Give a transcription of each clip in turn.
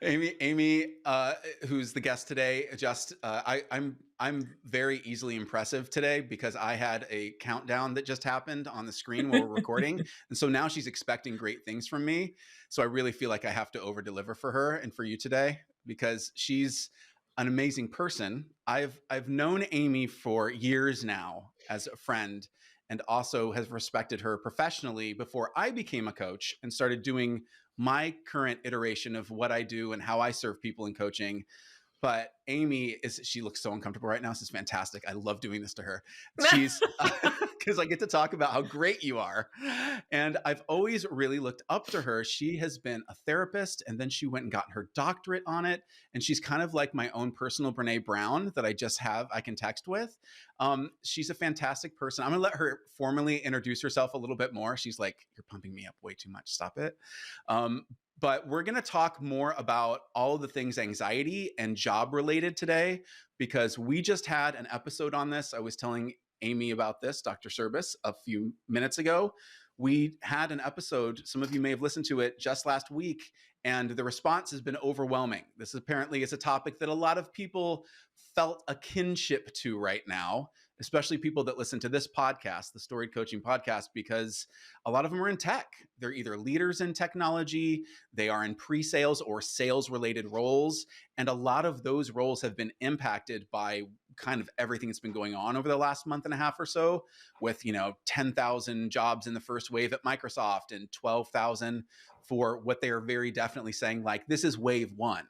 Amy, who's the guest today, I'm very easily impressive today because I had a countdown that just happened on the screen while we're recording, and so now she's expecting great things from me. So I really feel like I have to over deliver for her and for you today because she's an amazing person. I've known Amy for years now as a friend, and also has respected her professionally before I became a coach and started doing my current iteration of what I do and how I serve people in coaching. But she looks so uncomfortable right now. This is fantastic. I love doing this to her. She's, because I get to talk about how great you are. And I've always really looked up to her. She has been a therapist and then she went and got her doctorate on it. And she's kind of like my own personal Brene Brown that I can text with. She's a fantastic person. I'm going to let her formally introduce herself a little bit more. She's like, "You're pumping me up way too much. Stop it." Um, but we're going to talk more about all of the things anxiety and job related today because we just had an episode on this. I was telling Amy about this, Dr. Cirbus, a few minutes ago. We had an episode, some of you may have listened to it just last week, and the response has been overwhelming. This apparently is a topic that a lot of people felt a kinship to right now, especially people that listen to this podcast, the Storied Coaching Podcast, because a lot of them are in tech. They're either leaders in technology, they are in pre-sales or sales related roles. And a lot of those roles have been impacted by kind of everything that's been going on over the last month and a half or so with, 10,000 jobs in the first wave at Microsoft and 12,000 for what they are very definitely saying, like, this is wave one,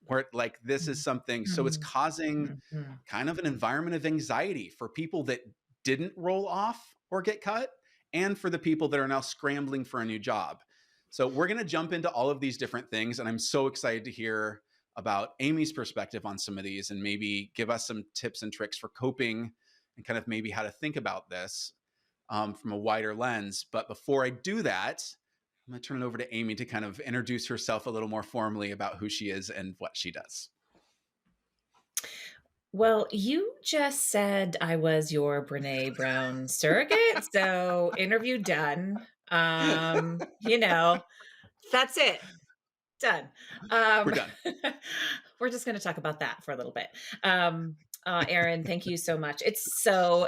where like this is something. So it's causing Mhm. kind of an environment of anxiety for people that didn't roll off or get cut and for the people that are now scrambling for a new job. So we're going to jump into all of these different things. And I'm so excited to hear about Amy's perspective on some of these and maybe give us some tips and tricks for coping and kind of maybe how to think about this from a wider lens. But before I do that, I'm going to turn it over to Amy to kind of introduce herself a little more formally about who she is and what she does. Well, you just said I was your Brene Brown surrogate, so interview done. That's it. Done. We're Um, done. we're just going to talk about that for a little bit. Erin, thank you so much. It's so,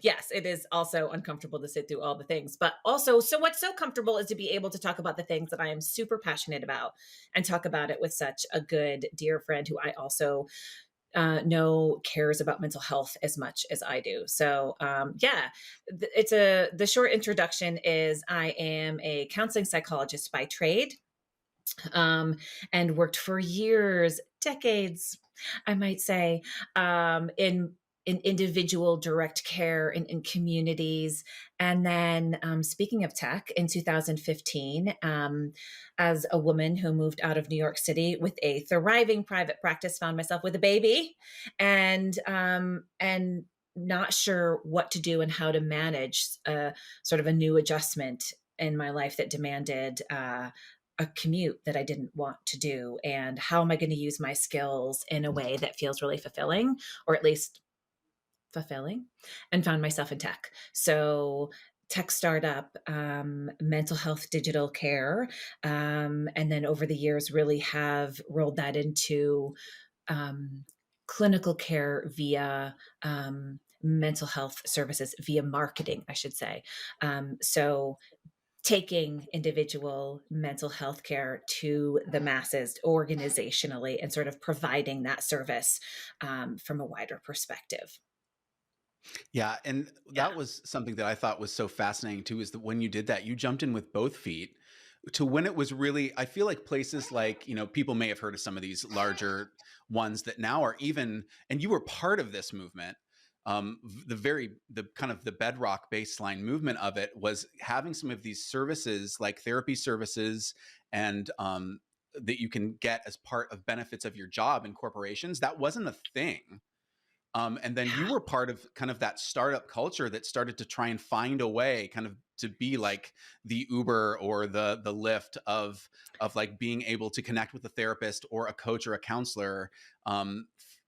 yes, it is also uncomfortable to sit through all the things, but also, so what's so comfortable is to be able to talk about the things that I am super passionate about and talk about it with such a good, dear friend who I also know cares about mental health as much as I do. So, the short introduction is I am a counseling psychologist by trade, um, and worked for years, decades, I might say, in individual direct care in communities. And then, speaking of tech, in 2015, as a woman who moved out of New York City with a thriving private practice, found myself with a baby, and not sure what to do and how to manage sort of a new adjustment in my life that demanded a commute that I didn't want to do. And how am I going to use my skills in a way that feels really fulfilling, or at least fulfilling, and found myself in tech. So, tech startup, mental health, digital care. And then over the years, really have rolled that into um, clinical care via mental health services, via marketing, I should say. So, taking individual mental health care to the masses organizationally and sort of providing that service from a wider perspective. Yeah. And Yeah. that was something that I thought was so fascinating too, is that when you did that, you jumped in with both feet to when it was really, I feel like places like, people may have heard of some of these larger ones that now are even, and you were part of this movement. The kind of the bedrock baseline movement of it was having some of these services like therapy services and, that you can get as part of benefits of your job in corporations. That wasn't a thing. And then you Yeah. were part of kind of that startup culture that started to try and find a way kind of to be like the Uber or the Lyft of like being able to connect with a therapist or a coach or a counselor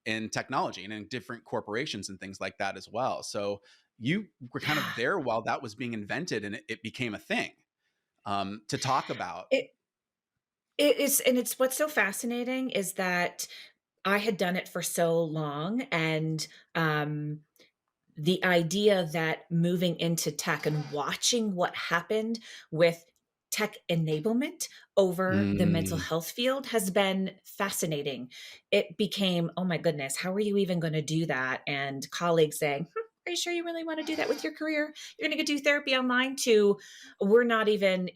in technology and in different corporations and things like that as well. So you were kind of Yeah. there while that was being invented and it became a thing to talk about. It It is, and it's what's so fascinating is that I had done it for so long, and, the idea that moving into tech and watching what happened with tech enablement over the mental Mm, health field has been fascinating. It became, oh my goodness, how are you even going to do that? And colleagues saying, are you sure you really want to do that with your career? You're going to do therapy online to, we're not even,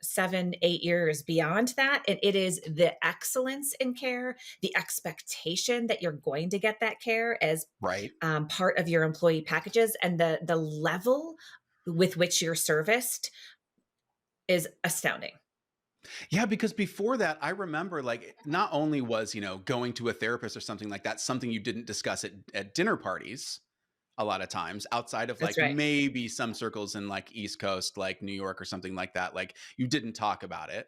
7, 8 years beyond that. And it is the excellence in care, the expectation that you're going to get that care as right. part of your employee packages, and the level with which you're serviced is astounding. Yeah, because before that, I remember like not only was, going to a therapist or something like that, something you didn't discuss at dinner parties a lot of times outside of That's like right. maybe some circles in like East Coast, like New York or something like that. Like you didn't talk about it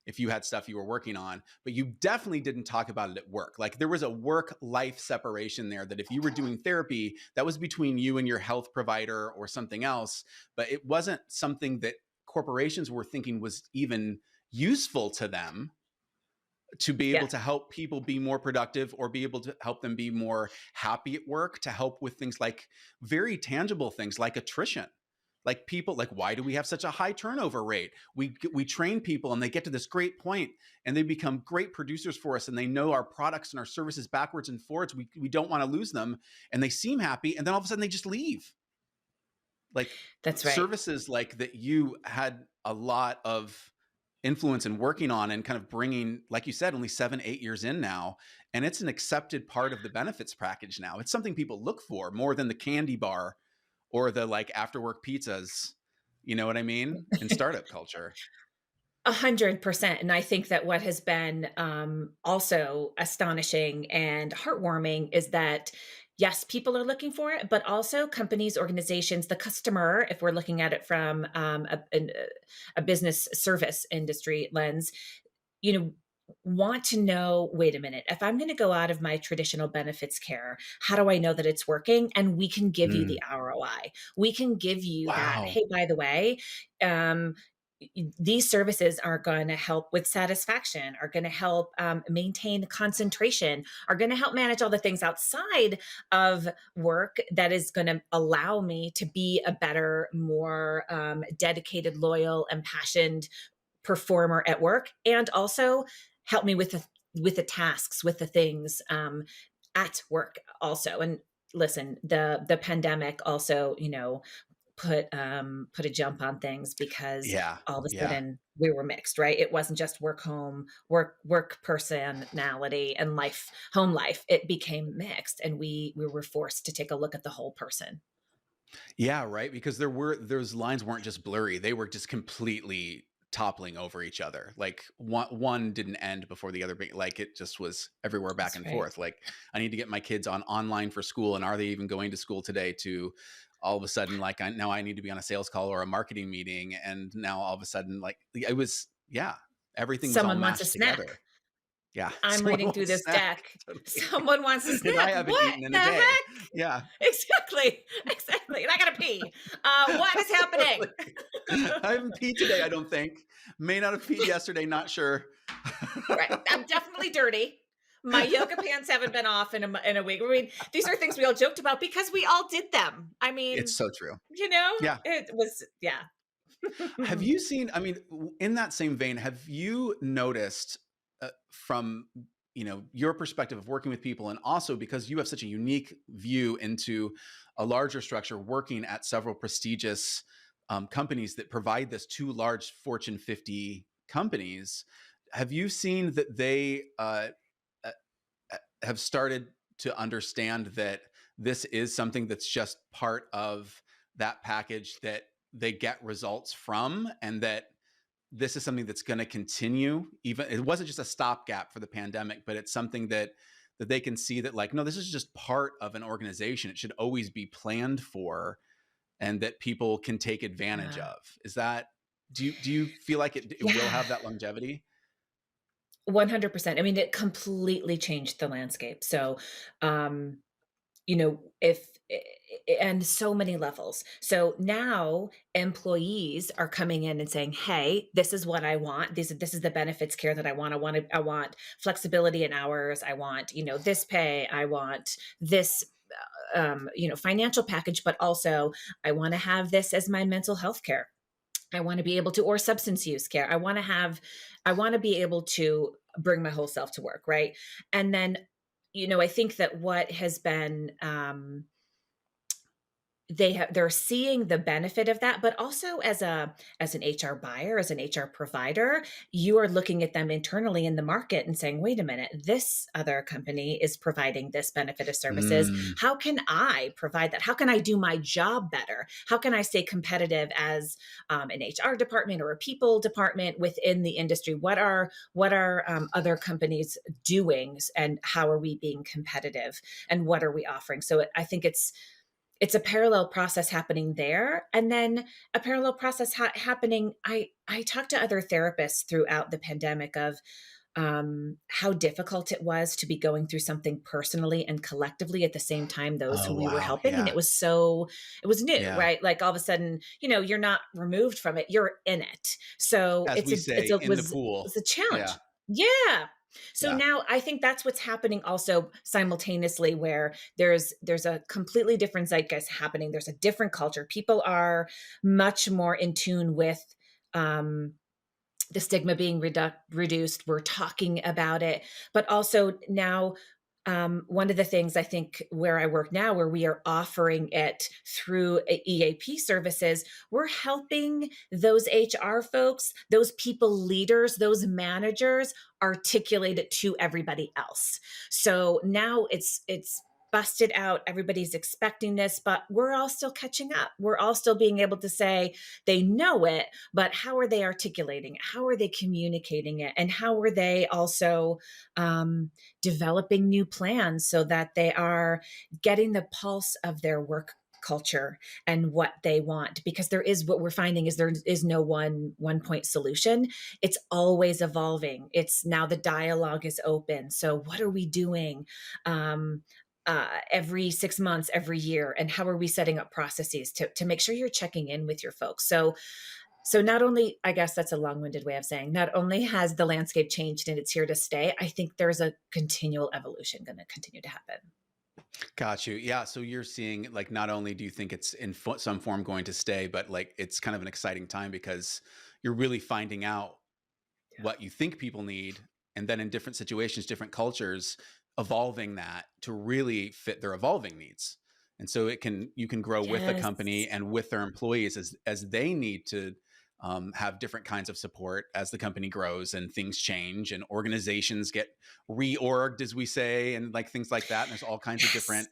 if you had stuff you were working on, but you definitely didn't talk about it at work. Like there was a work life separation there that if you were doing therapy, that was between you and your health provider or something else, but it wasn't something that corporations were thinking was even useful to them to be able Yeah, to help people be more productive or be able to help them be more happy at work, to help with things like very tangible things like attrition. Like people, like why do we have such a high turnover rate? We train people and they get to this great point and they become great producers for us and they know our products and our services backwards and forwards. We don't want to lose them and they seem happy and then all of a sudden they just leave. Like that's right. services like that you had a lot of influence in working on and kind of bringing, like you said, only 7, 8 years in now, and it's an accepted part of the benefits package now. It's something people look for more than the candy bar or the like after work pizzas. You know what I mean? In startup culture. 100%. And I think that what has been also astonishing and heartwarming is that, yes, people are looking for it, but also companies, organizations, the customer, if we're looking at it from a business service industry lens, you know, want to know, wait a minute, if I'm going to go out of my traditional benefits care, how do I know that it's working? And we can give you Mm. the ROI. We can give you that, Wow. hey, by the way, um, these services are going to help with satisfaction, are going to help maintain concentration, are going to help manage all the things outside of work that is going to allow me to be a better, more dedicated, loyal, impassioned performer at work, and also help me with the tasks, with the things at work also. And listen, the pandemic also, put a jump on things because Yeah. all of a Yeah. sudden we were mixed, right? It wasn't just work home, work personality and life, home life. It became mixed, and we were forced to take a look at the whole person. Yeah, right. Because there were those lines weren't just blurry; they were just completely toppling over each other. Like one didn't end before the other. Like it just was everywhere back That's and right. forth. Like I need to get my kids on online for school, and are they even going to school today? To all of a sudden, like now I need to be on a sales call or a marketing meeting, and now all of a sudden, like it was, yeah, everything was all Someone wants a mashed snack. together. Yeah, I'm someone reading through wants this snack. deck. Totally. Someone wants a And I snack. haven't What eaten in the a day. heck? Yeah. Exactly. Exactly. And I gotta pee. What is happening? Totally. I haven't peed today, I don't think. May not have peed yesterday, not sure. Right. I'm definitely dirty. My yoga pants haven't been off in a week. I mean, these are things we all joked about because we all did them. I It's mean, so true. it Yeah. was, yeah. Have you seen, I mean, in that same vein, have you noticed, from, your perspective of working with people and also because you have such a unique view into a larger structure working at several prestigious, companies that provide this to large Fortune 50 companies, have you seen that they, uh, have started to understand that this is something that's just part of that package that they get results from and that this is something that's going to continue, even it wasn't just a stopgap for the pandemic, but it's something that they can see that like no, this is just part of an organization, it should always be planned for and that people can take advantage Yeah. of. Is that, do you feel like it will Yeah. have that longevity? 100%. I mean, it completely changed the landscape. So, if and so many levels. So now employees are coming in and saying, "Hey, this is what I want. This is the benefits care that I want. I want flexibility in hours. I want, this pay. I want this financial package, but also I want to have this as my mental health care. I want to be able to, or substance use care. I want to be able to bring my whole self to work, right?" And then, I think that what has been they're seeing the benefit of that, but also as an HR buyer, as an HR provider, you are looking at them internally in the market and saying, wait a minute, this other company is providing this benefit of services. Mm. How can I provide that? How can I do my job better? How can I stay competitive as an HR department or a people department within the industry? What are other companies doing, and how are we being competitive, and what are we offering? So I think it's a parallel process happening there, and then a parallel process happening. I talked to other therapists throughout the pandemic of how difficult it was to be going through something personally and collectively at the same time, those who Oh, we were wow. helping. And Yeah. it was new, Yeah. right? Like all of a sudden, you're not removed from it, you're in it. So As it's we a it's say, a in the was pool. a challenge. Yeah. Yeah. So Yeah. now I think that's what's happening also simultaneously, where there's a completely different zeitgeist happening. There's a different culture. People are much more in tune with um the stigma being reduced. We're talking about it, but also now, one of the things I think where I work now, where we are offering it through EAP services, we're helping those HR folks, those people leaders, those managers articulate it to everybody else. So now it's busted out. Everybody's expecting this, but we're all still catching up. We're all still being able to say they know it, but how are they articulating it? How are they communicating it? And how are they also developing new plans so that they are getting the pulse of their work culture and what they want? Because what we're finding is there is no one point solution. It's always evolving. It's now the dialogue is open. So what are we doing every 6 months, every year, and how are we setting up processes to make sure you're checking in with your folks? So not only, I guess that's a long-winded way of saying, not only has the landscape changed and it's here to stay, I think there's a continual evolution going to continue to happen. Got you. Yeah. So you're seeing, like, not only do you think it's in some form going to stay, but like it's kind of an exciting time because you're really finding out Yeah. what you think people need, and then in different situations, different cultures, evolving that to really fit their evolving needs. And so you can grow with the company Yes. and with their employees as they need to have different kinds of support as the company grows and things change and organizations get reorged, as we say, and like things like that. And there's all kinds of Yes. different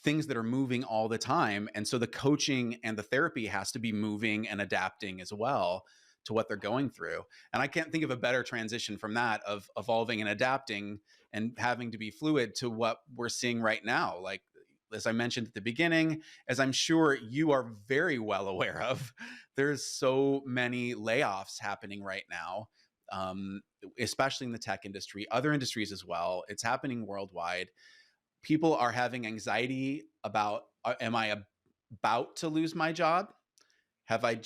things that are moving all the time. And so the coaching and the therapy has to be moving and adapting as well to what they're going through. And I can't think of a better transition from that, of evolving and adapting and having to be fluid, to what we're seeing right now. Like, as I mentioned at the beginning, as I'm sure you are very well aware of, there's so many layoffs happening right now, um, especially in the tech industry, other industries as well. It's happening worldwide. People are having anxiety about, am I about to lose my job? Have I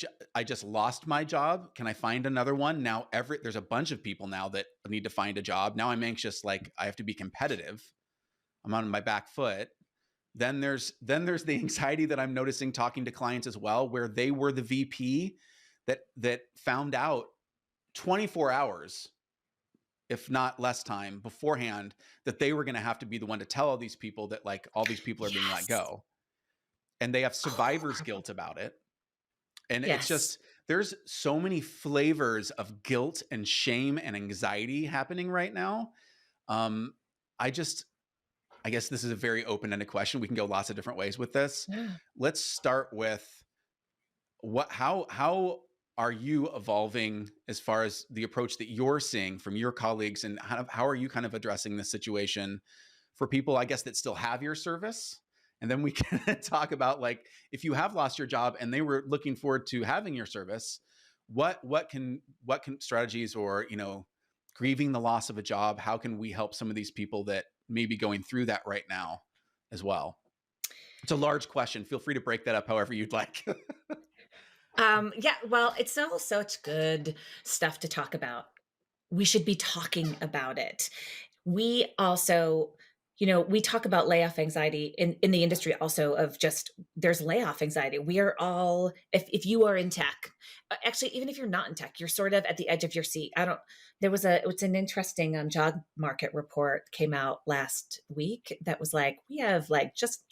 just lost my job? Can I find another one? Now there's a bunch of people now that need to find a job. Now I'm anxious, like I have to be competitive. I'm on my back foot. Then there's the anxiety that I'm noticing talking to clients as well, where they were the VP that found out 24 hours, if not less time beforehand, that they were going to have to be the one to tell all these people that, like, all these people are being let Yes. go, and they have survivor's Horrible. guilt about it. And it's Yes. just, there's so many flavors of guilt and shame and anxiety happening right now. um I just, I guess this is a very open-ended question. We can go lots of different ways with this. Yeah. Let's start with, how are you evolving as far as the approach that you're seeing from your colleagues, and how are you kind of addressing this situation for people, I guess, that still have your service? And then we can talk about, like, if you have lost your job and they were looking forward to having your service, what can strategies, or, grieving the loss of a job, how can we help some of these people that may be going through that right now as well? It's a large question. Feel free to break that up however you'd like. Yeah, well, it's all such good stuff to talk about. We should be talking about it. We also, we talk about layoff anxiety in the industry also of just there's layoff anxiety. We are all, if you are in tech, actually, even if you're not in tech, you're sort of at the edge of your seat. I don't, there was it's an interesting job market report came out last week that was like, we have like just,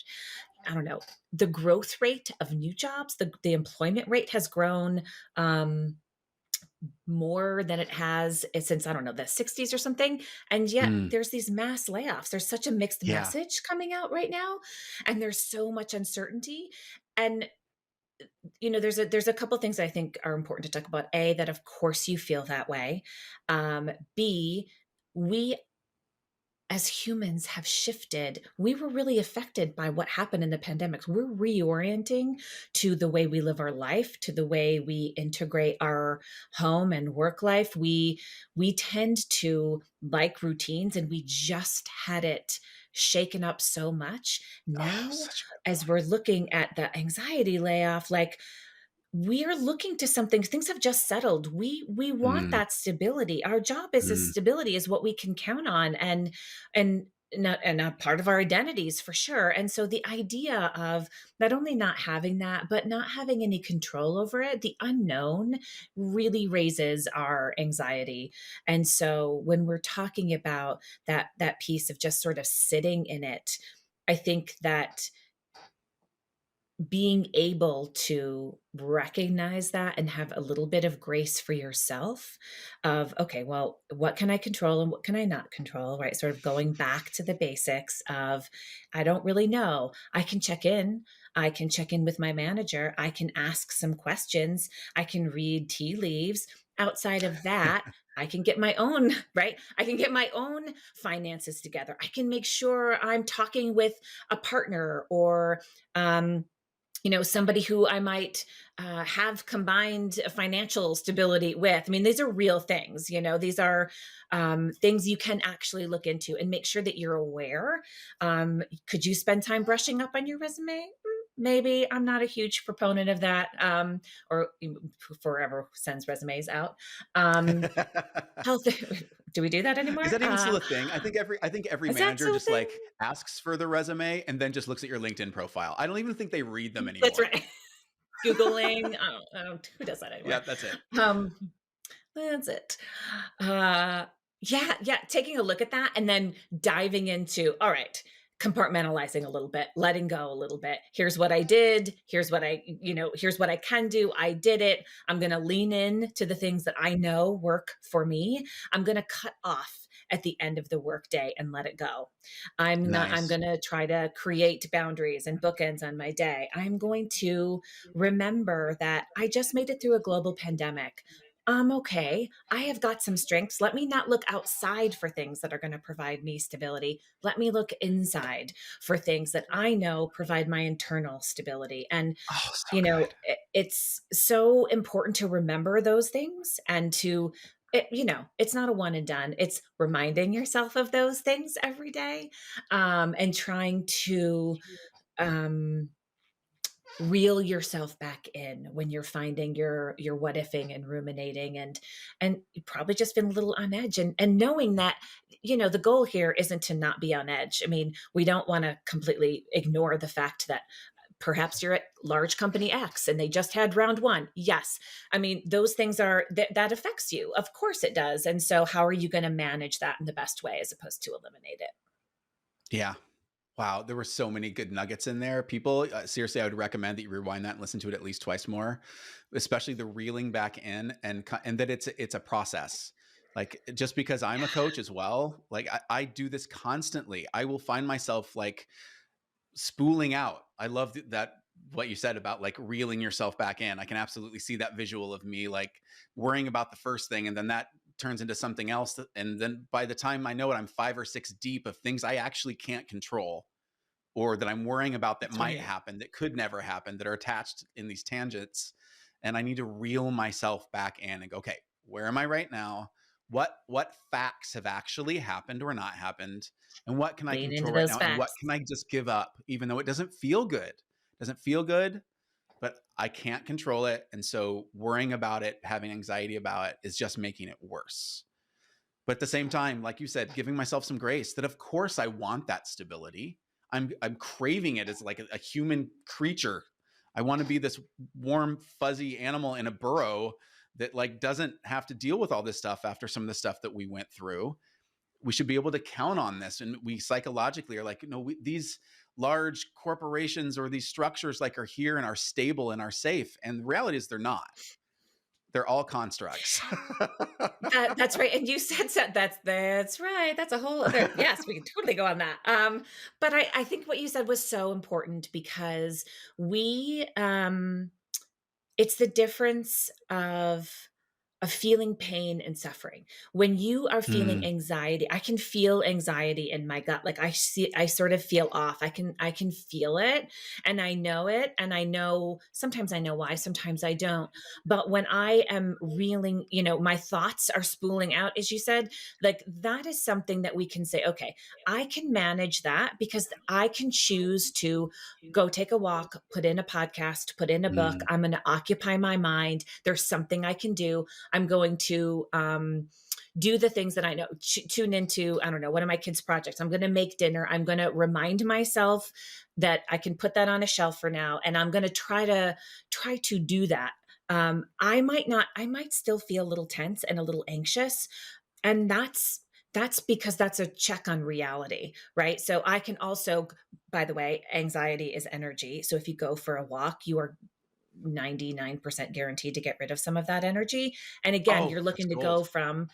I don't know, the growth rate of new jobs, the employment rate has grown more than it has since, I don't know, the 60s or something. And yet Mm, there's these mass layoffs. There's such a mixed yeah. message coming out right now. And there's so much uncertainty. And there's a couple things I think are important to talk about. A, that of course you feel that way. B, we as humans have shifted. We were really affected by what happened in the pandemic. We're reorienting to the way we live our life, to the way we integrate our home and work life. We tend to like routines, and we just had it shaken up so much. Oh, Now, such a good as point. we're looking at the anxiety layoff, like we're looking to something, things have just settled. We want Mm, that stability. Our job is a mm, stability, is what we can count on, and not part of our identities for sure. And so the idea of not only not having that, but not having any control over it, the unknown really raises our anxiety. And so when we're talking about that piece of just sort of sitting in it, I think that being able to recognize that and have a little bit of grace for yourself of, okay, well, what can I control and what can I not control, right? Sort of going back to the basics of, I don't really know. I can check in with my manager, I can ask some questions, I can read tea leaves. Outside of that, I can get my own, right? I can get my own finances together. I can make sure I'm talking with a partner or somebody who I might have combined financial stability with. I mean, these are real things. These are things you can actually look into and make sure that you're aware. Could you spend time brushing up on your resume? Maybe. I'm not a huge proponent of that, or forever sends resumes out. Health. Do we do that Is anymore? that even still a thing? I think every Is that manager still a just thing? like asks for the resume and then just looks at your LinkedIn profile. I don't even think they read them That's anymore. right. Googling. Who does that anymore? Yeah, that's it. Um, That's it. Uh, yeah, yeah, taking a look at that and then diving into, all right, compartmentalizing a little bit, letting go a little bit. Here's what I did. Here's what I can do. I did it. I'm going to lean in to the things that I know work for me. I'm going to cut off at the end of the workday and let it go. I'm Nice. going to try to create boundaries and bookends on my day. I'm going to remember that I just made it through a global pandemic. I'm okay. I have got some strengths. Let me not look outside for things that are going to provide me stability. Let me look inside for things that I know provide my internal stability. And, Oh, so good. it's so important to remember those things and it's not a one and done. It's reminding yourself of those things every day, and trying to, um, reel yourself back in when you're finding your what ifing and ruminating, and you've probably just been a little on edge, and knowing that the goal here isn't to not be on edge. I mean, we don't want to completely ignore the fact that perhaps you're at large company X and they just had round one. Yes. I mean, those things that affects you. Of course it does. And so how are you going to manage that in the best way as opposed to eliminate it? Yeah. Wow, there were so many good nuggets in there. People, seriously, I would recommend that you rewind that and listen to it at least twice more, especially the reeling back in and that it's a process. Like just because I'm a coach as well, like I do this constantly. I will find myself like spooling out. I love that what you said about like reeling yourself back in. I can absolutely see that visual of me like worrying about the first thing and then that turns into something else and then by the time I know it I'm 5 or 6 deep of things I actually can't control or that I'm worrying about that That's might right. happen, that could never happen, that are attached in these tangents. And I need to reel myself back in and go, okay, where am I right now? what facts have actually happened or not happened, and what can I Lean control into right those now, and what facts. can I just give up, even though it doesn't feel good. Doesn't feel good, but I can't control it, and so worrying about it, having anxiety about it is just making it worse. But at the same time, like you said, giving myself some grace that of course I want that stability. I'm craving it as like a human creature. I want to be this warm, fuzzy animal in a burrow that like doesn't have to deal with all this stuff after some of the stuff that we went through. We should be able to count on this. And we psychologically are like, these large corporations or these structures like are here and are stable and are safe. And the reality is they're not. They're all constructs. That's right, and you said so that's right, that's a whole other yes, we can totally go on that, but I think what you said was so important because we, it's the difference of feeling pain and suffering. When you are feeling Mm. anxiety, I can feel anxiety in my gut. Like I sort of feel off. I can feel it and I know it. And I know sometimes I know why, sometimes I don't. But when I am reeling, my thoughts are spooling out, as you said, like that is something that we can say, okay, I can manage that because I can choose to go take a walk, put in a podcast, put in a book. Mm. I'm going to occupy my mind. There's something I can do. I'm going to do the things that I know, tune into, I don't know, one of my kids' projects. I'm going to make dinner. I'm going to remind myself that I can put that on a shelf for now. And I'm going to try to do that. I might still feel a little tense and a little anxious. And that's because that's a check on reality, right? So I can also, by the way, anxiety is energy. So if you go for a walk, you are 99% guaranteed to get rid of some of that energy. And again, Oh, you're that's looking to gold. go from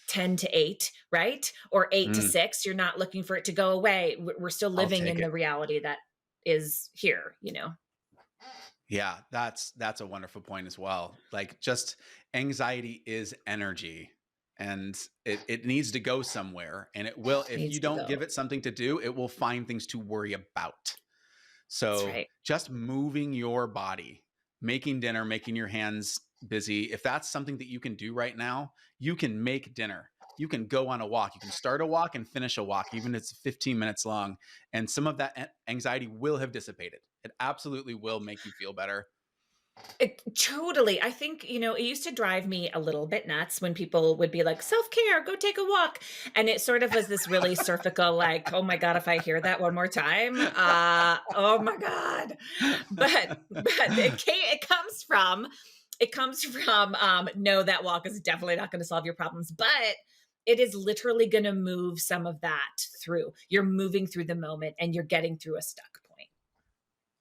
10 to 8, right? Or 8 to Mm. 6. You're not looking for it to go away. We're still I'll living take in it. the reality that is here. Yeah, that's a wonderful point as well. Like just anxiety is energy and it needs to go somewhere and it will if Needs you to don't give go. it something to do, it will find things to worry about. That's So right. just moving your body, making dinner, making your hands busy. If that's something that you can do right now, you can make dinner. You can go on a walk. You can start a walk and finish a walk, even if it's 15 minutes long. And some of that anxiety will have dissipated. It absolutely will make you feel better. Totally. I think, it used to drive me a little bit nuts when people would be like, self care, go take a walk. And it sort of was this really surfical, like, oh my God, if I hear that one more time, oh my God. But it comes from, no, that walk is definitely not going to solve your problems, but it is literally going to move some of that through. You're moving through the moment and you're getting through a stuck point.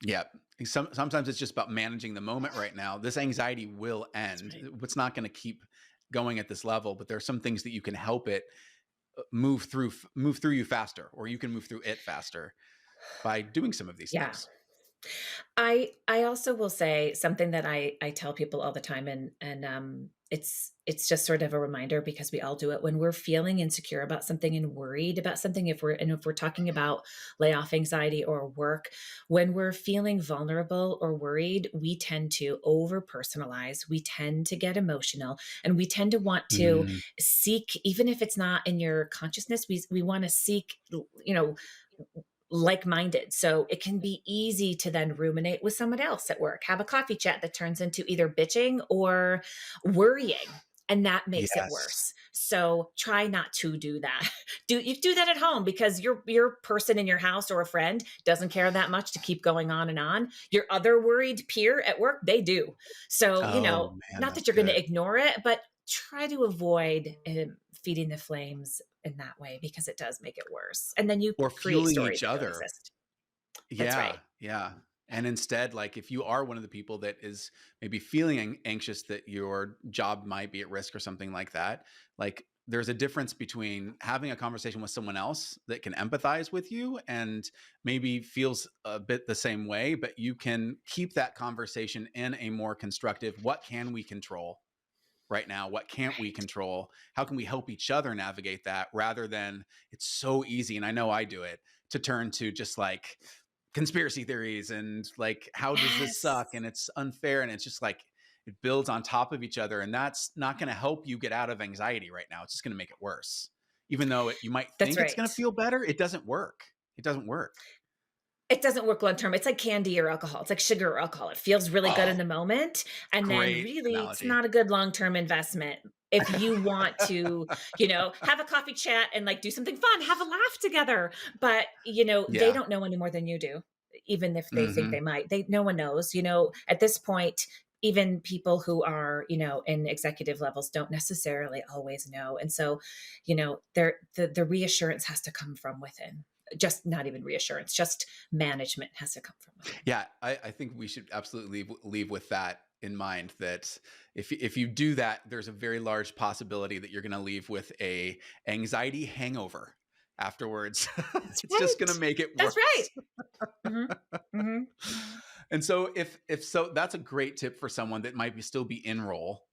Yeah. Sometimes it's just about managing the moment right now. This anxiety will That's end. right. It's not going to keep going at this level, but there are some things that you can help it move through you faster, or you can move through it faster by doing some of these Yeah. things. I also will say something that I tell people all the time, and it's just sort of a reminder because we all do it when we're feeling insecure about something and worried about something. If we're talking about layoff anxiety or work, when we're feeling vulnerable or worried, we tend to over personalize. We tend to get emotional, and we tend to want to Mm. seek, even if it's not in your consciousness. We want to seek, you know like-minded. So it can be easy to then ruminate with someone else at work, have a coffee chat that turns into either bitching or worrying. And that makes it Yes. worse. So try not to do that. Do that at home because your person in your house or a friend doesn't care that much to keep going on and on. Your other worried peer at work, they do. So, Oh man, not that's that you're going to good. ignore it, but try to avoid feeding the flames in that way because it does make it worse. And then you Or create fueling stories each that don't other. exist. That's Yeah, right. yeah. And instead, like if you are one of the people that is maybe feeling anxious that your job might be at risk or something like that, like there's a difference between having a conversation with someone else that can empathize with you and maybe feels a bit the same way, but you can keep that conversation in a more constructive, what can we control right now? What can't we Right. control? How can we help each other navigate that rather than it's so easy, and I know I do it, to turn to just like conspiracy theories and like how does this suck Yes. and it's unfair and it's just like it builds on top of each other. And that's not going to help you get out of anxiety right now. It's just going to make it worse. Even though you might That's think it's going to right. feel better, it doesn't work. It doesn't work. It doesn't work long term. It's like candy or alcohol. It's like sugar or alcohol. It feels really good in Oh, the moment, and then great really it's analogy. not a good long-term investment. If you want to, have a coffee chat and, like, do something fun, have a laugh together, but, they Yeah. don't know any more than you do, even if they think they Hmm. might. No one knows, at this point, even people who are, in executive levels don't necessarily always know, and so, the reassurance has to come from within. Just not even reassurance, just management has to come from within. Yeah, I think we should absolutely leave with that in mind. That if you do that, there's a very large possibility that you're going to leave with a anxiety hangover afterwards. That's It's just going to right. make it That's right. worse. Mhm. Mhm. And so if so, that's a great tip for someone that might still be in role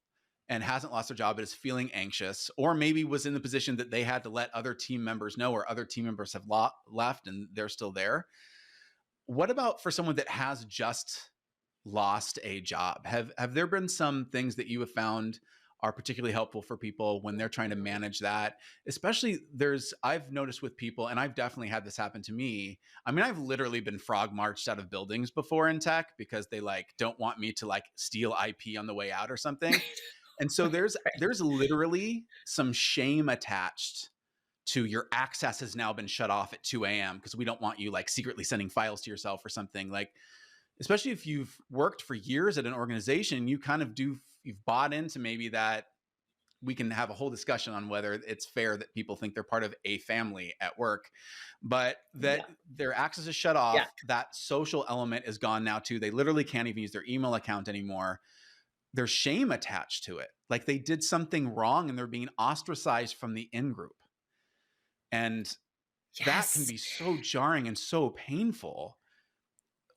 and hasn't lost their job but is feeling anxious, or maybe was in the position that they had to let other team members know, or other team members have left and they're still there. What about for someone that has just lost a job? Have there been some things that you have found are particularly helpful for people when they're trying to manage that? Especially I've noticed with people, and I've definitely had this happen to me. I mean, I've literally been frog marched out of buildings before in tech because they like don't want me to like steal IP on the way out or something. And so Right. there's literally some shame attached to your access has now been shut off at 2 a.m. because we don't want you like secretly sending files to yourself or something. Like, especially if you've worked for years at an organization, you've bought into maybe that. We can have a whole discussion on whether it's fair that people think they're part of a family at work, but that Yeah. their access is shut Yeah. off. That social element is gone now too. They literally can't even use their email account anymore. There's shame attached to it. Like they did something wrong and they're being ostracized from the in group. And that can Yes. be so jarring and so painful.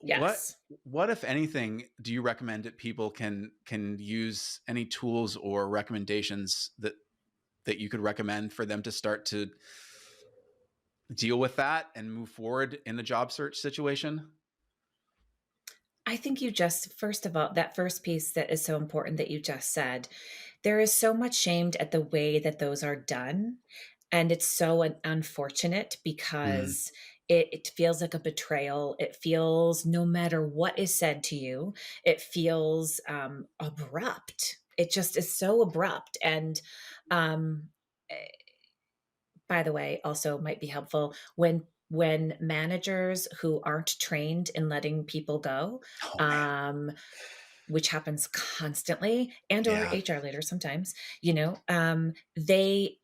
What Yes. what if anything do you recommend that people can use, any tools or recommendations that you could recommend for them to start to deal with that and move forward in the job search situation? I think you just first of all, that first piece that is so important that you just said, there is so much shamed at the way that those are done, and it's so unfortunate Mm. because it feels like a betrayal. It feels no matter what is said to you, it feels, abrupt. It just is so abrupt, and, um, eh by the way, also might be helpful when managers who aren't trained in letting people go, Oh man. um, which happens constantly, and or Yeah. HR leaders sometimes, they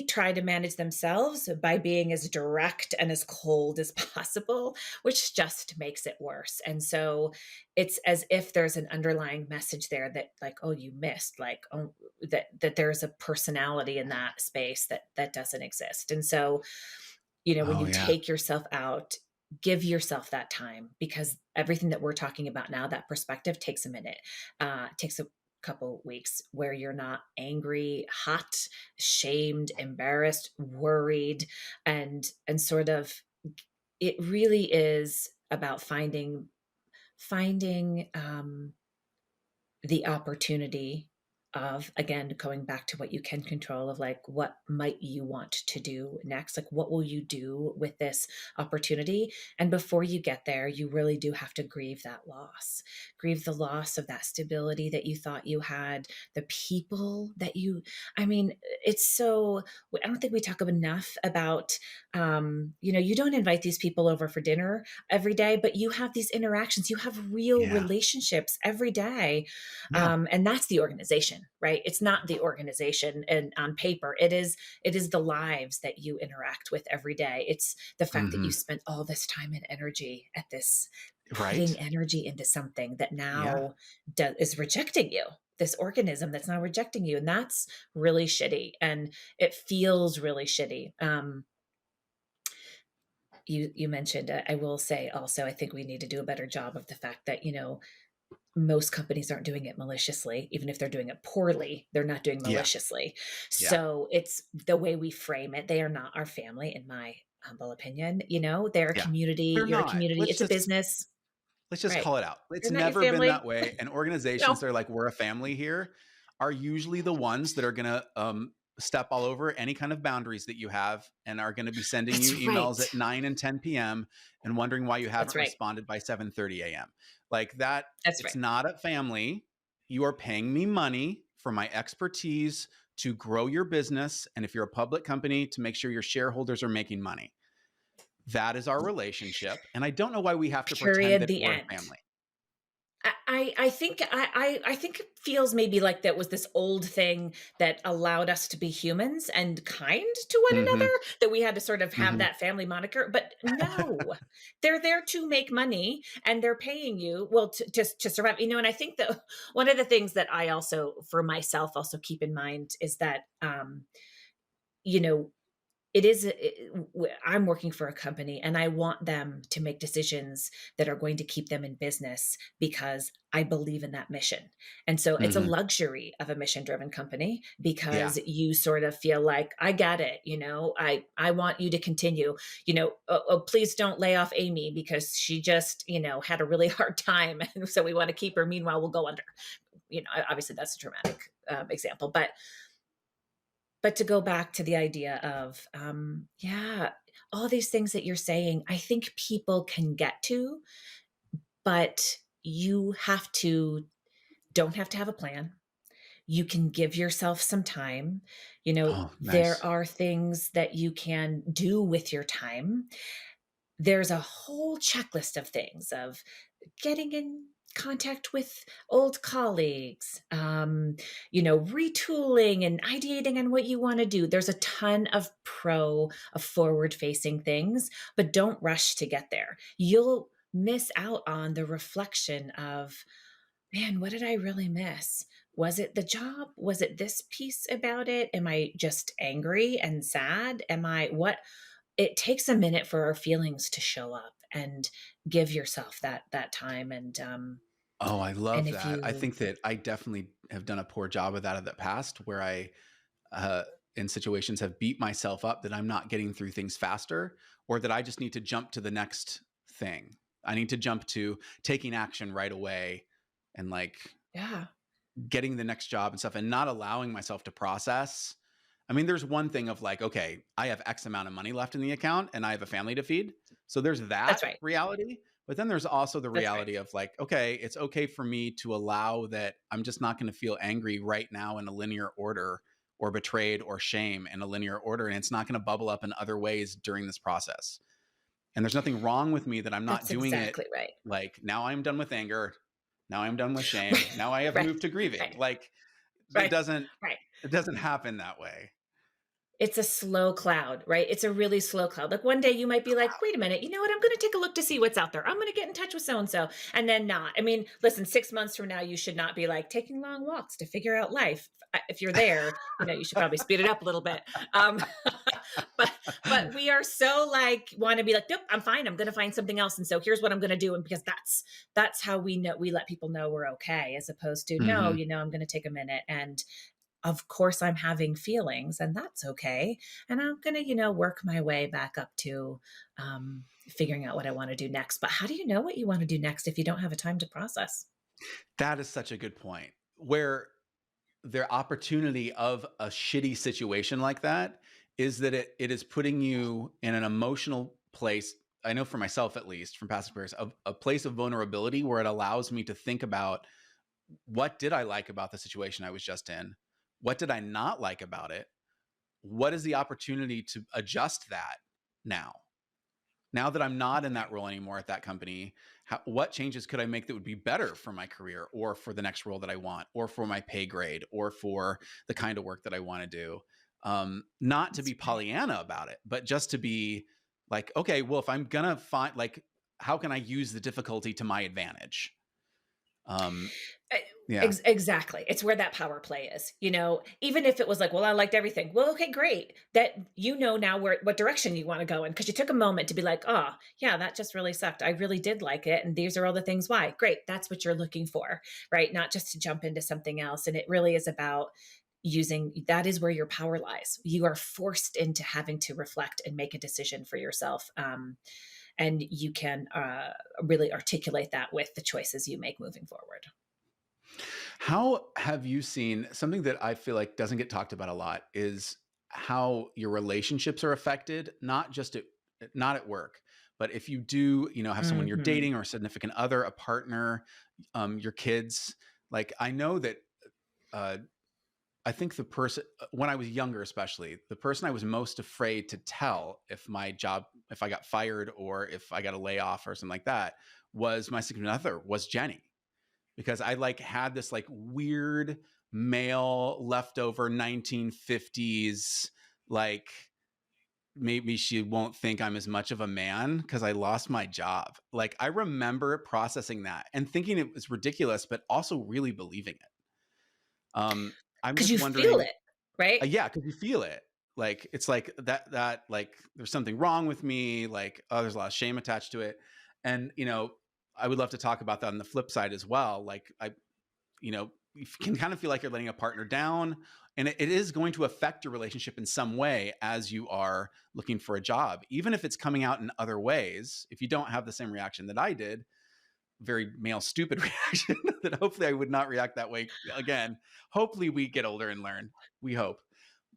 try to manage themselves by being as direct and as cold as possible, which just makes it worse. And so it's as if there's an underlying message there that, like, oh, you missed, like, oh, that there's a personality in that space that doesn't exist. And so, when Oh you yeah. take yourself out, give yourself that time, because everything that we're talking about now, that perspective takes a minute, takes a couple weeks where you're not angry, hot, shamed, embarrassed, worried, and sort of, it really is about finding the opportunity of, again, going back to what you can control, of like, what might you want to do next, like what will you do with this opportunity. And before you get there, you really do have to grieve that loss, grieve the loss of that stability that you thought you had, the people that you, I mean, it's so, I don't think we talk enough about, you don't invite these people over for dinner every day, but you have these interactions, you have real Yeah. relationships every day, Yeah. and that's the organization, right? It's not the organization and on paper. It is the lives that you interact with every day. It's the fact that you Hmm. spent all this time and energy at this, putting Right. energy into something that Yeah. now is rejecting you. This organism that's now rejecting you, and that's really shitty. And it feels really shitty. You mentioned, I will say also, I think we need to do a better job of the fact that, most companies aren't doing it maliciously. Even if they're doing it poorly, they're not doing Yeah. maliciously. Yeah. So it's the way we frame it. They are not our family, in my humble opinion. They're a Yeah. community, They're you're a not. community, Let's it's a just business. Let's just Right. call it out. It's They're not your never been family. that way. And organizations No, that are like, we're a family here, are usually the ones that are going to step all over any kind of boundaries that you have and are going to be sending that's you emails right. at 9 and 10 p.m. and wondering why you That's haven't right. responded by 7:30 a.m. Like that, That's it's right. not a family. You are paying me money for my expertise to grow your business. And if you're a public company, to make sure your shareholders are making money. That is our relationship. And I don't know why we have to pretend Period. that The we're a end. family. I think I think it feels maybe like that was this old thing that allowed us to be humans and kind to one Hmm. another, that we had to sort of have Hmm. that family moniker. But no, they're there to make money and they're paying you well to just to survive. And I think that one of the things that I also for myself also keep in mind is that you know it is I'm working for a company and I want them to make decisions that are going to keep them in business because I believe in that mission. And so it's a Hmm. luxury of a mission driven company Yeah. because you sort of feel like I get it, I want you to continue, oh, please don't lay off Amy because she just, had a really hard time and so we want to keep her, meanwhile we'll go under. Obviously that's a dramatic example, but to go back to the idea of, yeah, all these things that you're saying, I think people can get to, but you don't have to have a plan. You can give yourself some time. Oh, There nice. are things that you can do with your time. There's a whole checklist of things of getting in contact with old colleagues, retooling and ideating on what you want to do. There's a ton of forward facing things, but don't rush to get there. You'll miss out on the reflection of, man, what did I really miss? Was it the job? Was it this piece about it? Am I just angry and sad? What? It takes a minute for our feelings to show up and give yourself that time Oh, I and love if that. I you think that I definitely have done a poor job of that in the past where I, uh, in situations, have beat myself up that I'm not getting through things faster or that I just need to jump to the next thing. I need to jump to taking action right away and like yeah, getting the next job and stuff and not allowing myself to process. I mean, there's one thing of like, okay, I have X amount of money left in the account and I have a family to feed. So there's that's that right. reality. But then there's also the That's right. reality of like, okay, it's okay for me to allow that I'm just not going to feel angry right now in a linear order or betrayed or shame in a linear order. And it's not going to bubble up in other ways during this process. And there's nothing wrong with me that I'm not That's doing it. exactly right. Like now I'm done with anger. Now I'm done with shame. Right. Now I have Right. moved to grieving. Right. Like it Right. doesn't Right. it doesn't happen that way. It's a slow cloud, right? It's a really slow cloud. Like one day you might be like, wait a minute, you know what? I'm going to take a look to see what's out there. I'm going to get in touch with so and so. And then not. I mean, listen, 6 months from now, you should not be like taking long walks to figure out life. If you're there, you should probably speed it up a little bit. Um, but we are so like, want to be like, nope, I'm fine. I'm going to find something else. And so here's what I'm going to do. And because that's how we let people know we're okay, as opposed to, no, Mhm. I'm going to take a minute and of course I'm having feelings and that's okay. And I'm going to, work my way back up to figuring out what I want to do next. But how do you know what you want to do next if you don't have a time to process? That is such a good point. Where the opportunity of a shitty situation like that is that it is putting you in an emotional place. I know for myself, at least from past experience, a place of vulnerability where it allows me to think about what did I like about the situation I was just in? What did I not like about it? What is the opportunity to adjust that now? Now that I'm not in that role anymore at that company, what changes could I make that would be better for my career or for the next role that I want or for my pay grade or for the kind of work that I want to do? Not to That's be right. Pollyanna about it, but just to be like, okay, well, if I'm going to find, like, how can I use the difficulty to my advantage? Um, Uh, yeah. Exactly. It's where that power play is. Even if it was like, well, I liked everything. Well, okay, great. That now what direction you want to go in because you took a moment to be like, oh, yeah, that just really sucked. I really did like it. And these are all the things why. Great. That's what you're looking for, right? Not just to jump into something else. And it really is about using that is where your power lies. You are forced into having to reflect and make a decision for yourself. and you can really articulate that with the choices you make moving forward. How have you seen something that I feel like doesn't get talked about a lot is how your relationships are affected, not at work, but if you do, have someone you're Hmm. dating or a significant other, a partner, your kids. Like I know that uh, I think the person when I was younger, especially the person I was most afraid to tell if I got fired or if I got a layoff or something like that, was my significant other, was Jenny, because I like had this like weird male leftover 1950s, like maybe she won't think I'm as much of a man because I lost my job. Like I remember processing that and thinking it was ridiculous, but also really believing it. I'm Because just you feel wondering, it, right? yeah, because you feel it. Like it's like that like there's something wrong with me. Like oh, there's a lot of shame attached to it, and I would love to talk about that on the flip side as well. Like you can kind of feel like you're letting a partner down, and it is going to affect your relationship in some way as you are looking for a job, even if it's coming out in other ways. If you don't have the same reaction that I did, very male stupid reaction, that hopefully I would not react that way again. Hopefully we get older and learn. We hope.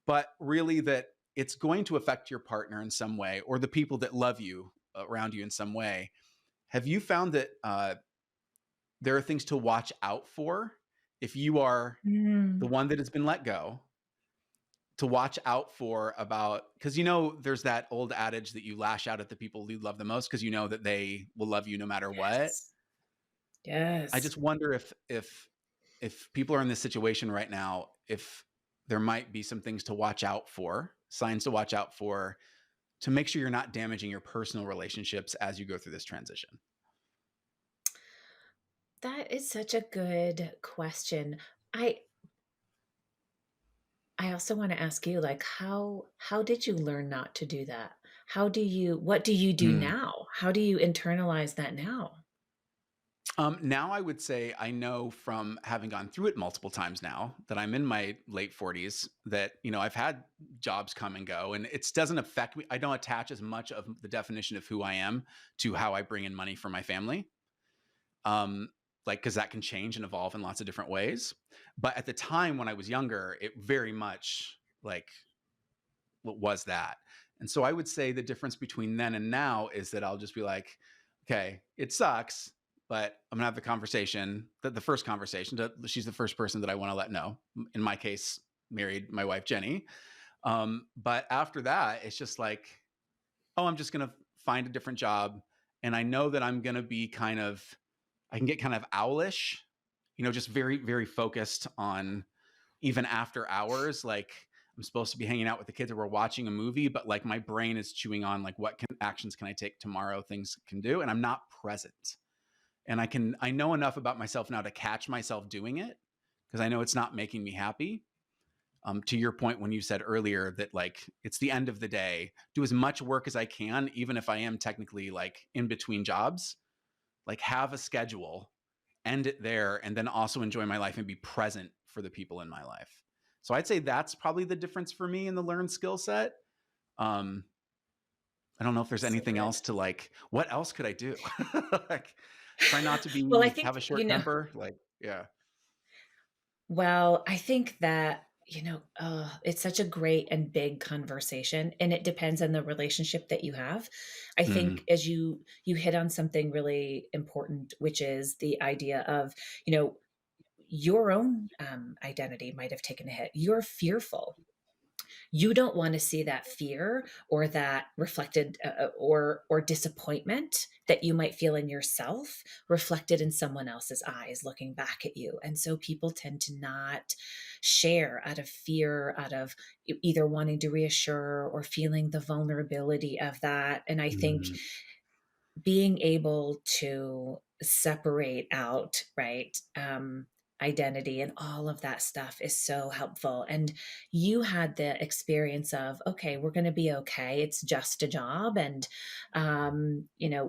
But really that it's going to affect your partner in some way or the people that love you around you in some way. Have you found that there are things to watch out for if you are the Mm, one that has been let go, to watch out for about, because there's that old adage that you lash out at the people you love the most because you know that they will love you no matter what. yes. I Yes. just wonder if people are in this situation right now, if there might be some things to watch out for, signs to watch out for, to make sure you're not damaging your personal relationships as you go through this transition. That is such a good question. I I also wanna ask you, like, how did you learn not to do that? What do you do Hmm. now? How do you internalize that now? Now I would say I know from having gone through it multiple times now that I'm in my late 40s that, I've had jobs come and go and it doesn't affect me. I don't attach as much of the definition of who I am to how I bring in money for my family. Um, like, cause that can change and evolve in lots of different ways. But at the time when I was younger, it very much like what was that. And so I would say the difference between then and now is that I'll just be like, okay, it sucks, but I'm gonna have the conversation. The first conversation. She's the first person that I want to let know. In my case, married my wife Jenny. But after that, it's just like, oh, I'm just gonna find a different job, and I know that I'm gonna be I can get kind of owlish, just very very focused on even after hours, like I'm supposed to be hanging out with the kids or we're watching a movie, but like my brain is chewing on like actions can I take tomorrow, things can do, and I'm not present. And I know enough about myself now to catch myself doing it because I know it's not making me happy. To your point when you said earlier that like it's the end of the day, do as much work as I can, even if I am technically like in between jobs, like have a schedule, end it there, and then also enjoy my life and be present for the people in my life. So I'd say that's probably the difference for me in the learned skill set. Um, I don't know if there's So anything good. else to like, what else could I do? Like, try not to Well, I have think, a short temper. Like, yeah. well, I think that, it's such a great and big conversation, and it depends on the relationship that you have. I think Mm, as you hit on something really important, which is the idea of, you know, your own, identity might have taken a hit. You're fearful. You don't want to see that fear or that reflected, or disappointment that you might feel in yourself reflected in someone else's eyes looking back at you. And so people tend to not share out of fear, out of either wanting to reassure or feeling the vulnerability of that. And I think mm, being able to separate out, right? Identity and all of that stuff is so helpful. And you had the experience of, okay, we're going to be okay. It's just a job. And,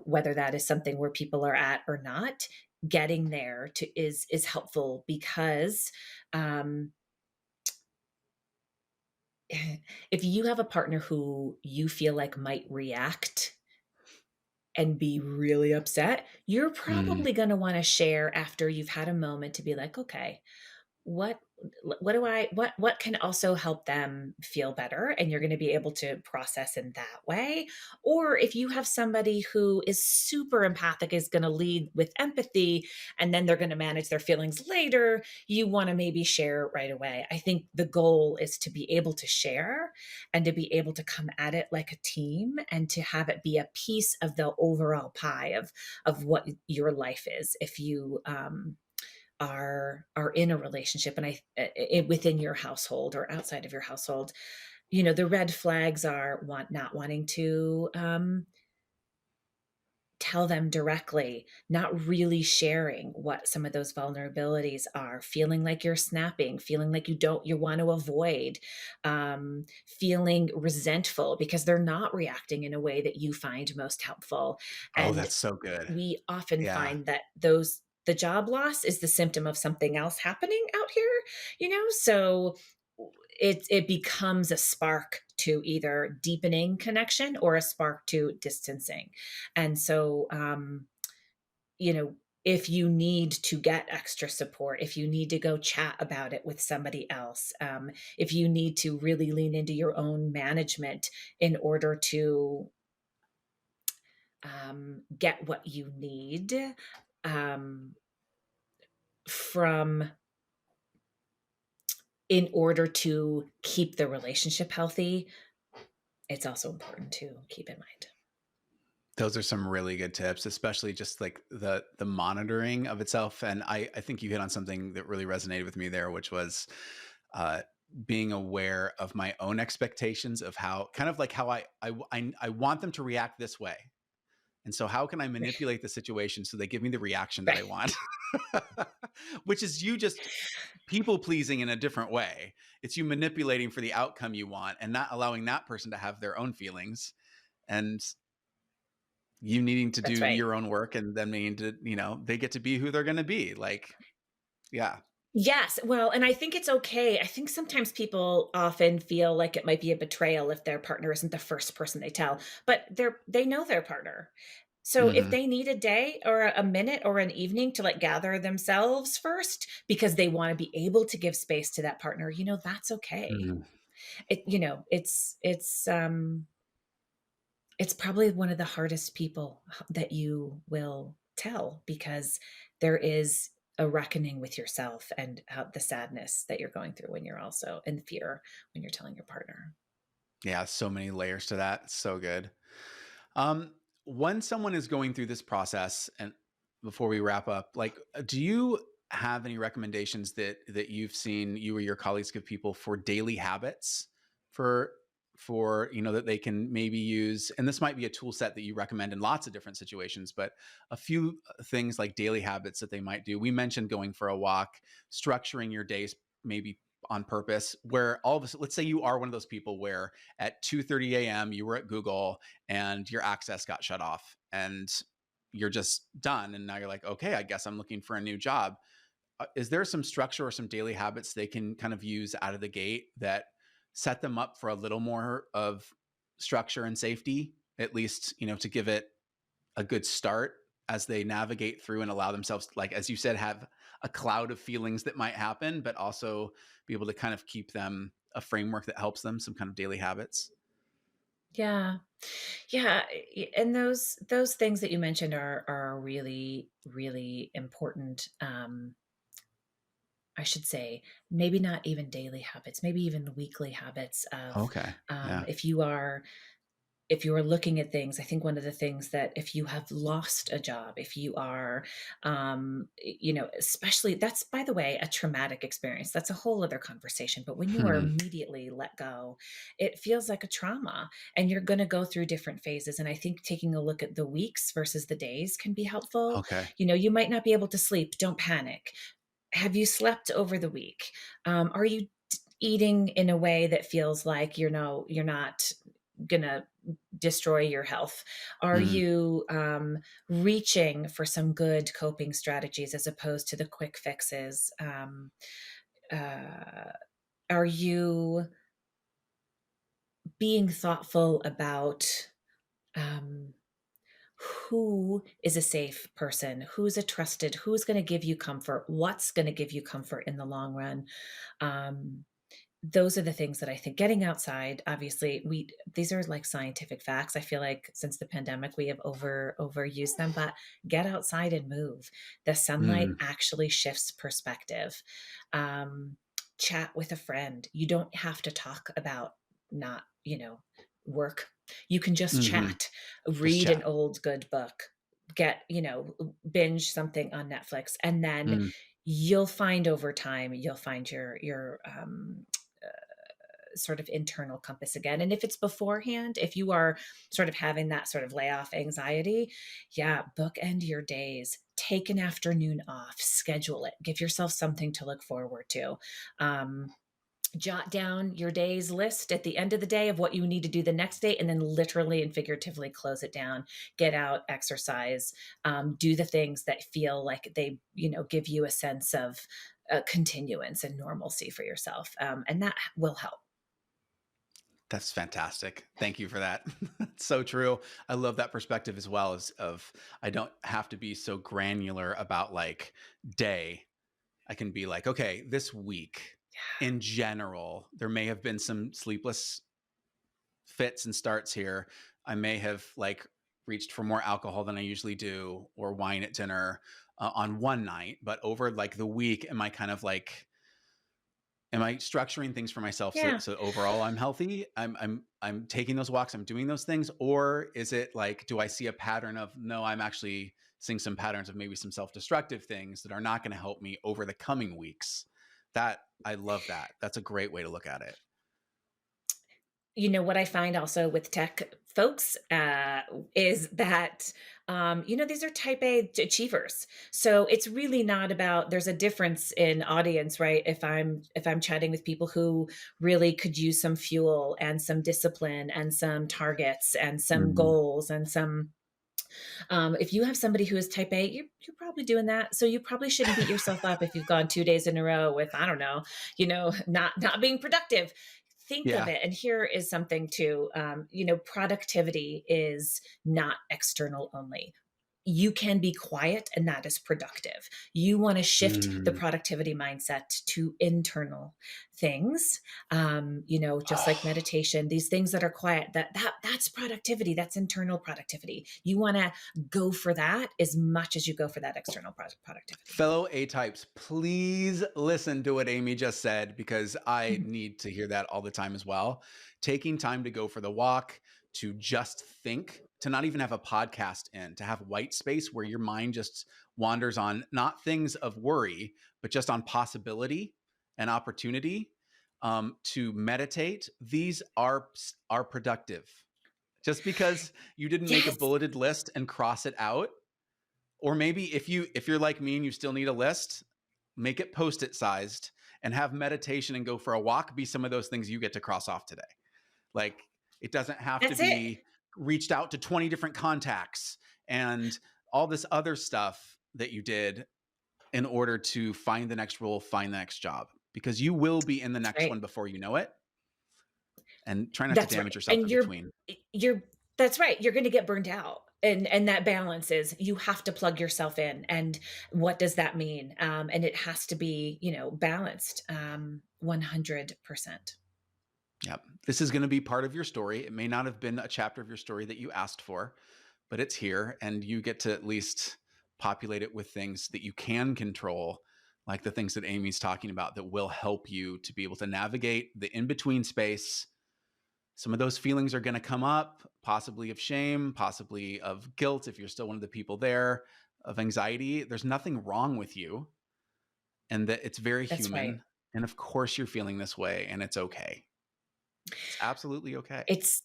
whether that is something where people are at or not, getting there is helpful because, um, if you have a partner who you feel like might react and be really upset, you're Mm. probably going to want to share after you've had a moment to be like, okay, what what can also help them feel better, and you're going to be able to process in that way. Or if you have somebody who is super empathic, is going to lead with empathy, and then they're going to manage their feelings later, you want to maybe share right away. I think the goal is to be able to share and to be able to come at it like a team, and to have it be a piece of the overall pie of what your life is. If you are in a relationship, and within your household or outside of your household, the red flags are not wanting to tell them directly, not really sharing what some of those vulnerabilities are, feeling like you're snapping, feeling like you want to avoid, feeling resentful because they're not reacting in a way that you find most helpful. Oh, And that's so good. we often Yeah. find that the job loss is the symptom of something else happening out here, so it becomes a spark to either deepening connection or a spark to distancing. And so you know if you need to get extra support, if you need to go chat about it with somebody else, if you need to really lean into your own management in order to get what you need, um, from in order to keep the relationship healthy, it's also important to keep in mind. Those are some really good tips, especially just like the monitoring of itself. And I think you hit on something that really resonated with me there, which was uh, being aware of my own expectations of how kind of like how I want them to react this way. And so how can I manipulate the situation so they give me the reaction that I Right. want? Which is you just people pleasing in a different way. It's you manipulating for the outcome you want and not allowing that person to have their own feelings. And you needing to That's do right. your own work and them needing to, they get to be who they're gonna be. Like, yeah. Yes, well, and I think it's okay. I think sometimes people often feel like it might be a betrayal if their partner isn't the first person they tell, but they know their partner. So if Mhm. they need a day or a minute or an evening to like gather themselves first because they want to be able to give space to that partner, that's okay. Mhm. It's probably one of the hardest people that you will tell, because there is a reckoning with yourself and the sadness that you're going through when you're also in fear when you're telling your partner. Yeah, so many layers to that. So good. Um, when someone is going through this process, and before we wrap up, like, do you have any recommendations that you've seen you or your colleagues give people for daily habits for that they can maybe use? And this might be a tool set that you recommend in lots of different situations, but a few things like daily habits that they might do. We mentioned going for a walk, structuring your days maybe on purpose, where all of us, let's say you are one of those people where at 2:30 a.m. you were at Google and your access got shut off and you're just done. And now you're like, okay, I guess I'm looking for a new job. Is there some structure or some daily habits they can kind of use out of the gate that set them up for a little more of structure and safety, at least, to give it a good start as they navigate through and allow themselves, like, as you said, have a cloud of feelings that might happen, but also be able to kind of keep them a framework that helps them, some kind of daily habits? Yeah. Yeah, and those things that you mentioned are really really important. I should say, maybe not even daily habits, maybe even weekly habits of, Okay. Yeah. if you are looking at things. I think one of the things that, if you have lost a job, if you are, especially, that's, by the way, a traumatic experience. That's a whole other conversation. But when you are Hmm. immediately let go, it feels like a trauma, and you're going to go through different phases. And I think taking a look at the weeks versus the days can be helpful. Okay. You might not be able to sleep. Don't panic. Have you slept over the week? Are you eating in a way that feels like you're not gonna destroy your health? Are Mm. you reaching for some good coping strategies as opposed to the quick fixes? Uh, are you being thoughtful about um, who is a safe person, who's a trusted, who's going to give you comfort, what's going to give you comfort in the long run. Um, those are the things that I think getting outside, obviously, we these are like scientific facts. I feel like since the pandemic we have overused them, but get outside and move. The sunlight Mm, actually shifts perspective. Um, chat with a friend. You don't have to talk about not, work. You can just hmm. chat, Just read an chat. old good book, get, binge something on Netflix, and then Mm, you'll find over time, you'll find your sort of internal compass again. And if it's beforehand, if you are sort of having that sort of layoff anxiety, yeah, bookend your days. Take an afternoon off, schedule it, give yourself something to look forward to. Um, Jot down your day's list at the end of the day of what you need to do the next day, and then literally and figuratively close it down. Get out, exercise, do the things that feel like they, give you a sense of continuance and normalcy for yourself, and that will help. that's fantastic. Thank you for that. It's so true. I love that perspective as well as of I don't have to be so granular about like day. I can be like, okay, this week in general, there may have been some sleepless fits and starts here. I may have like reached for more alcohol than I usually do or wine at dinner on one night, but over like the week, am I structuring things for myself so Yeah. so overall I'm healthy? I'm taking those walks, I'm doing those things, or is it like do I see a pattern of no, I'm actually seeing some patterns of maybe some self-destructive things that are not going to help me over the coming weeks? That I love that. That's a great way to look at it. What I find also with tech folks is that these are type A achievers. So it's really not about. There's a difference in audience, right? If I'm chatting with people who really could use some fuel and some discipline and some targets and some Mhm. goals and some. If you have somebody who is type A, you're probably doing that. So you probably shouldn't beat yourself up if you've gone 2 days in a row with, I don't know, not being productive. Think of Yeah. it. And here is something too. Productivity is not external only. You can be quiet and that is productive. You want to shift the Mm. productivity mindset to internal things. Just like Oh, meditation, these things that are quiet, that's productivity, that's internal productivity. You want to go for that as much as you go for that external productivity. fellow A types, please listen to what Amy just said because I Mhm. need to hear that all the time as well. Taking time to go for the walk, to just think, to not even have a podcast in, to have white space where your mind just wanders on not things of worry, but just on possibility and opportunity. To meditate, these are productive. Just because you didn't make a Yes, bulleted list and cross it out, or maybe if you're like me and you still need a list, make it post-it sized and have meditation and go for a walk be some of those things you get to cross off today. Like it doesn't have to that's it. be reached out to 20 different contacts and all this other stuff that you did in order to find the next role, find the next job, because you will be in the That's next right. one before you know it. And try not to That's damage right. yourself And in you're between. you're that's right. You're going to get burned out. And that balance is you have to plug yourself in. And what does that mean? And it has to be, balanced 100%. Yep. This is going to be part of your story. It may not have been a chapter of your story that you asked for, but it's here and you get to at least populate it with things that you can control, like the things that Amy's talking about that will help you to be able to navigate the in between space. Some of those feelings are going to come up, possibly of shame, possibly of guilt if you're still one of the people there, of anxiety. There's nothing wrong with you and that it's very That's right. human. And of course, you're feeling this way and it's okay. It's absolutely okay. It's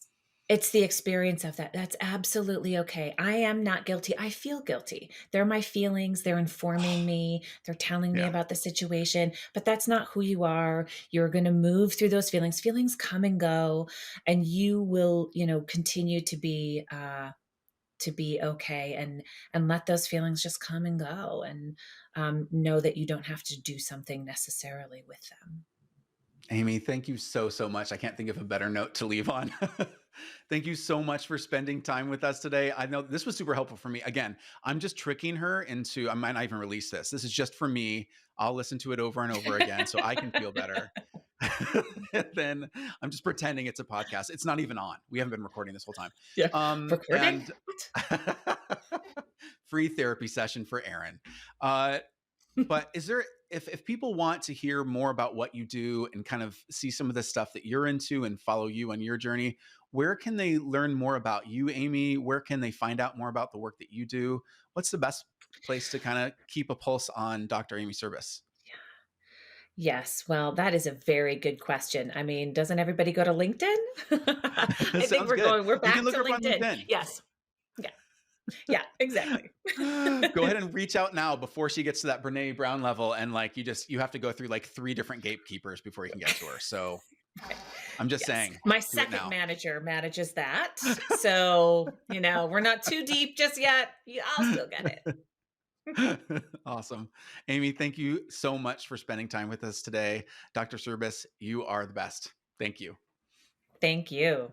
it's the experience of that. That's absolutely okay. I am not guilty. I feel guilty. They're my feelings. They're informing me. They're telling me Yeah. about the situation, but that's not who you are. You're going to move through those feelings. Feelings come and go, and you will, continue to be okay, and let those feelings just come and go, and know that you don't have to do something necessarily with them. Amy, thank you so, so much. I can't think of a better note to leave on. Thank you so much for spending time with us today. I know this was super helpful for me. Again, I'm just tricking her into, I might not even release this. This is just for me. I'll listen to it over and over again so I can feel better. Then I'm just pretending it's a podcast. It's not even on. We haven't been recording this whole time. Yeah. Recording? And What? free therapy session for Aaron. But is there, if people want to hear more about what you do and kind of see some of the stuff that you're into and follow you on your journey, where can they learn more about you, Amy? Where can they find out more about the work that you do? What's the best place to kind of keep a pulse on Dr. Amy Cirbus? Yes, well, that is a very good question. I mean, doesn't everybody go to LinkedIn? I think Sounds good. we're You can back look to her up on LinkedIn. LinkedIn. Yes. Yeah. Yeah, exactly. Go ahead and reach out now before she gets to that Brene Brown level. And like, you have to go through like three different gatekeepers before you can get to her. So Right. I'm just Yes. saying, My do it second now. manager manages that. So, we're not too deep just yet. I'll still get it. Awesome. Amy, thank you so much for spending time with us today. Dr. Service, you are the best. Thank you. Thank you.